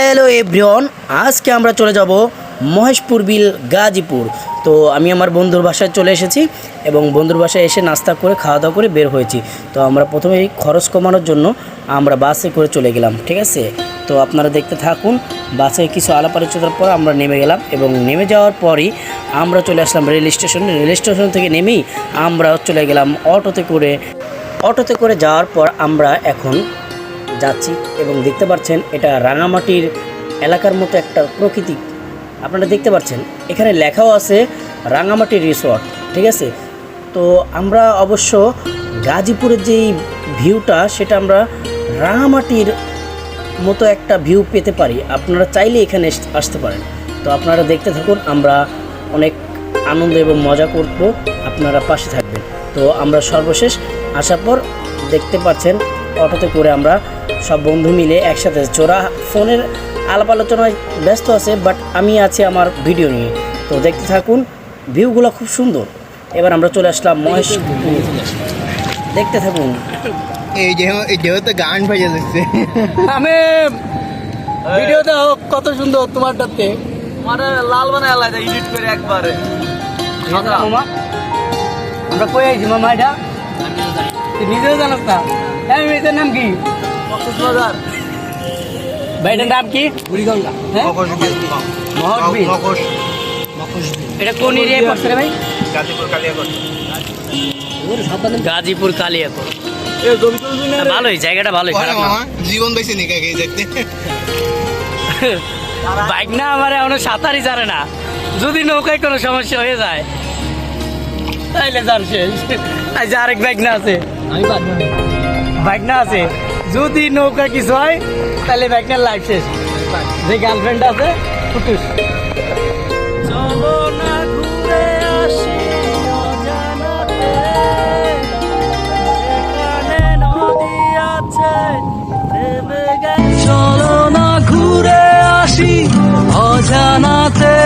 Hello everyone, আজকে আমরা চলে যাব মহেশপুর বিল গাজীপুর। তো আমি আমার বন্ধুর বাসায় চলে এসেছি এবং বন্ধুর বাসায় এসে নাস্তা করে খাওয়া দাওয়া করে বের হয়েছি। তো আমরা প্রথমেই খরচ কমানোর জন্য আমরা বাসে করে চলে গেলাম, ঠিক আছে। তো আপনারা দেখতে থাকুন। বাসে কিছু আলাপ আলোচনার পর আমরা নেমে গেলাম এবং নেমে যাওয়ার পরই আমরা চলে আসলাম রেল স্টেশনে। রেল স্টেশন থেকে নেমেই আমরা চলে গেলাম অটোতে করে যাওয়ার পর আমরা এখন যাচ্ছি এবং দেখতে পাচ্ছেন এটা রাঙামাটির এলাকার মতো একটা প্রকৃতি আপনারা দেখতে পাচ্ছেন। এখানে লেখাও আছে রাঙামাটি রিসর্ট, ঠিক আছে। তো আমরা অবশ্য গাজীপুরের যেই ভিউটা সেটা আমরা রাঙামাটির মতো একটা ভিউ পেতে পারি। আপনারা চাইলে এখানে আসতে পারেন। তো আপনারা দেখতে থাকুন, আমরা অনেক আনন্দ এবং মজা করব, আপনারা পাশে থাকবেন। তো আমরা সর্বশেষ আসার পর দেখতে পাচ্ছেন অটোতে করে আমরা সব বন্ধু মিলে একসাথে, চোরা ফোনের আলাপ আলোচনায় ব্যস্ত আছে, বাট আমি আছি আমার ভিডিও নিয়ে। তো দেখতে থাকুন, ভিউগুলো খুব সুন্দর। এবার আমরা চলে আসলাম মহেশপুর, দেখতে থাকুন। এই যেহেতু গান বাজে যাচ্ছে আমি ভিডিওতে কত সুন্দর তোমারটাতে মানে লাল বানায় আলাদা এডিট করে একবারে। মামা আমরা কই আইছি মামা? এটা তুই নিজেও জানাস না। এই মেয়েটার নাম কি? কক্সবাজার ভাইটার নাম কি? বুড়িগঙ্গা। হ্যাঁ, মহৎবিল। এটা কোন এরিয়ায় পড়ছে রে ভাই? গাজীপুর কালিয়াকোট। ভালোই জায়গাটা, ভালোই, খারাপ না। জীবন বেশি নিকাকে দেখতে বাইক না আমার এখনো সাঁতারই জানে না। যদি নৌকায় কোনো সমস্যা হয়ে যায় তাইলে যার শেষ। আজ আরেক বাইক না আছে, বাইক না আছে, যদি নৌকা কিছু হয় তাহলে বাইক না লাইফ শেষ। যে গার্লফ্রেন্ড আছে ফুটুস। চলো না ঘুরে আসি অজানাতে, এখানে নদী আছে থেমে গেছে। চলো না ঘুরে আসি অজানাতে,